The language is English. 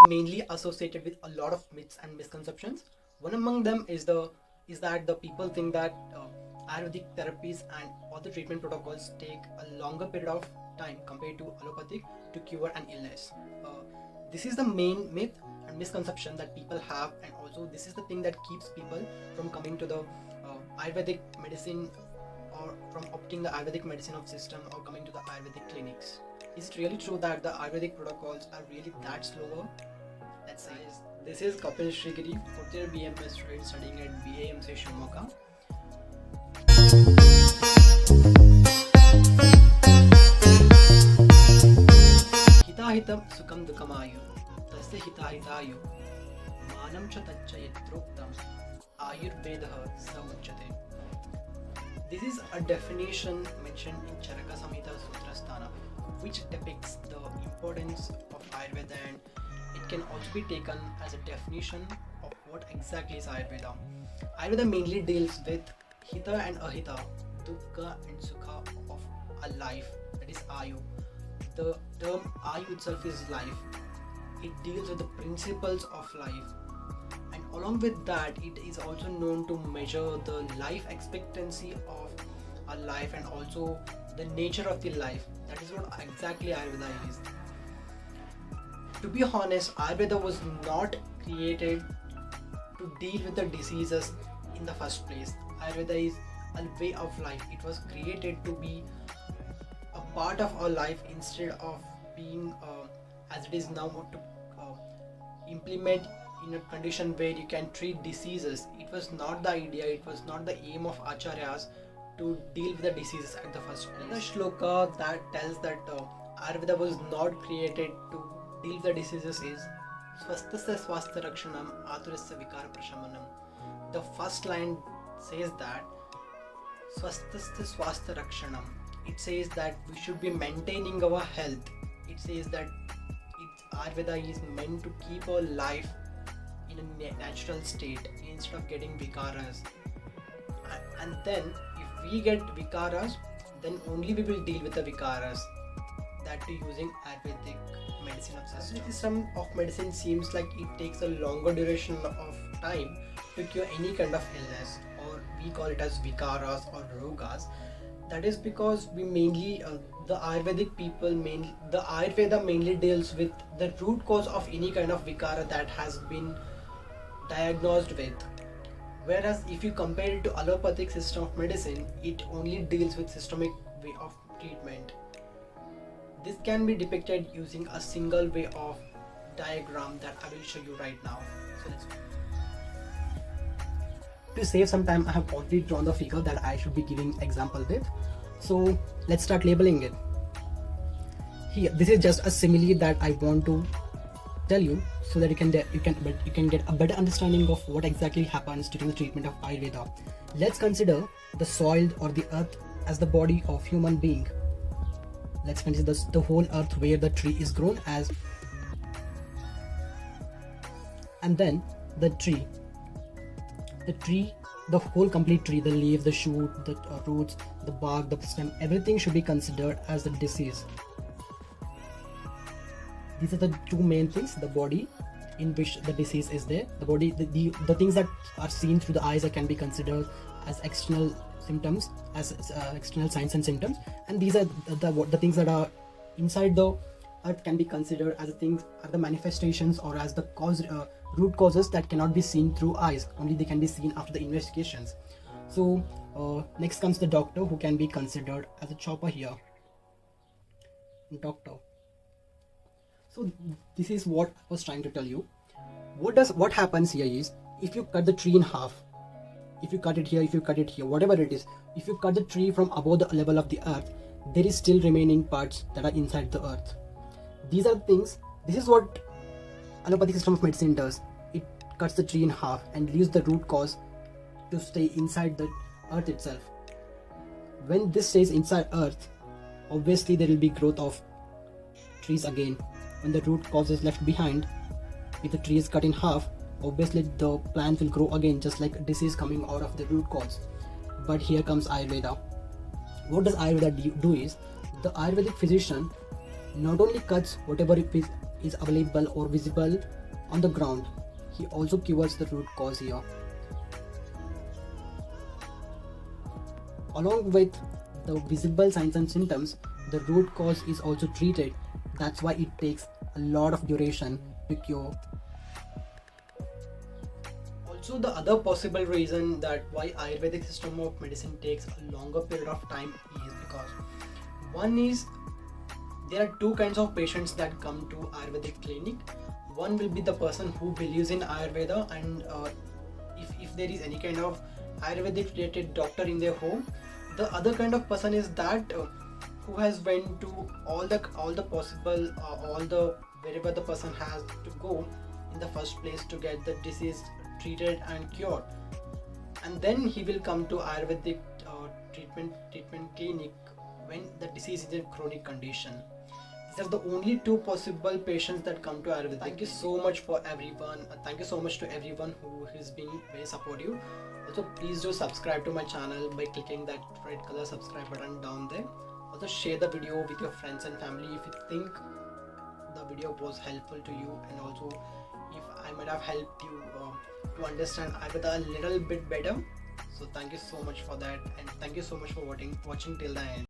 mainly associated with a lot of myths and misconceptions. One among them is that the people think that Ayurvedic therapies and other treatment protocols take a longer period of time compared to allopathic to cure an illness. This is the main myth and misconception that people have, and also this is the thing that keeps people from coming to the Ayurvedic medicine, or from opting the Ayurvedic medicine of system, or coming to the Ayurvedic clinics. Is it really true that the Ayurvedic protocols are really that slower? Let's say. This is Kapil Shrigiri, 4th year BMS student studying at BAMC Shimoga. Hitahitam Sukham Dukamayu Tasya Hitayu Manam Cha Taccha Yatroktam Ayurvedah Samuchate. This is a definition mentioned in Charaka Samhita Sutrasthana, which depicts the importance of Ayurveda, and it can also be taken as a definition of what exactly is Ayurveda. Ayurveda mainly deals with Hita and Ahita, Dukkha and Sukha of a life, that is Ayu. The term Ayu itself is life. It deals with the principles of life, and along with that, it is also known to measure the life expectancy of a life and also the nature of the life. That is what exactly Ayurveda is. To be honest, Ayurveda was not created to deal with the diseases in the first place. Ayurveda is a way of life. It was created to be a part of our life instead of being as it is now, to implement in a condition where you can treat diseases. It was not the idea, it was not the aim of Acharyas to deal with the diseases at the first place. The shloka that tells that Ayurveda was not created to deal with the diseases is Swastasya Swastha Rakshanam Aturasya Vikara Prashamanam. The first line says that Swastasya Swastha Rakshanam. It says that we should be maintaining our health. It says that Ayurveda is meant to keep our life in a natural state instead of getting vikaras. And then if we get vikaras, then only we will deal with the vikaras. That too using Ayurvedic medicine of system. The system of medicine seems like it takes a longer duration of time to cure any kind of illness, or we call it as vikaras or rogas. That is because we mainly, the Ayurvedic people, the Ayurveda mainly deals with the root cause of any kind of vikara that has been diagnosed with. Whereas if you compare it to allopathic system of medicine, it only deals with systemic way of treatment. This can be depicted using a single way of diagram that I will show you right now. So to save some time, I have already drawn the figure that I should be giving example with. So let's start labeling it. Here, this is just a simile that I want to tell you so that you can get a better understanding of what exactly happens during the treatment of Ayurveda. Let's consider the soil or the earth as the body of human being. Let's consider the whole earth where the tree is grown as, and then the tree, the whole complete tree, the leaf, the shoot, the roots, the bark, the stem, everything should be considered as the disease. These are the two main things: the body in which the disease is there, the body, the things that are seen through the eyes that can be considered as external symptoms, as external signs and symptoms, and these are the things that are inside the earth can be considered as the things, are the manifestations or as the cause, root causes that cannot be seen through eyes, only they can be seen after the investigations. So next comes the doctor, who can be considered as a chopper here. Doctor. So this is what I was trying to tell you. What happens here is, if you cut the tree in half, if you cut it here, if you cut it here, whatever it is, if you cut the tree from above the level of the earth, there is still remaining parts that are inside the earth. These are things, this is what allopathic system of medicine does. It cuts the tree in half and leaves the root cause to stay inside the earth itself. When this stays inside earth, obviously there will be growth of trees again. When the root cause is left behind, if the tree is cut in half, obviously the plant will grow again, just like a disease coming out of the root cause. But here comes Ayurveda. What does Ayurveda do is, the Ayurvedic physician not only cuts whatever is available or visible on the ground. He also cures the root cause here. Along with the visible signs and symptoms, the root cause is also treated. That's why it takes a lot of duration to cure. Also, the other possible reason that why Ayurvedic system of medicine takes a longer period of time is because one is there are two kinds of patients that come to Ayurvedic clinic. One will be the person who believes in Ayurveda, and if there is any kind of Ayurvedic related doctor in their home. The other kind of person is that who has went to all the possible all the wherever the person has to go in the first place to get the disease treated and cured, and then he will come to Ayurvedic treatment clinic when the disease is a chronic condition. These are the only two possible patients that come to Ayurveda. Thank you so much for everyone. Thank you so much to everyone who has been very supportive. Also, please do subscribe to my channel by clicking that red color subscribe button down there. Also, share the video with your friends and family if you think the video was helpful to you, and also if I might have helped you to understand Ayurveda a little bit better. So thank you so much for that, and thank you so much for watching till the end.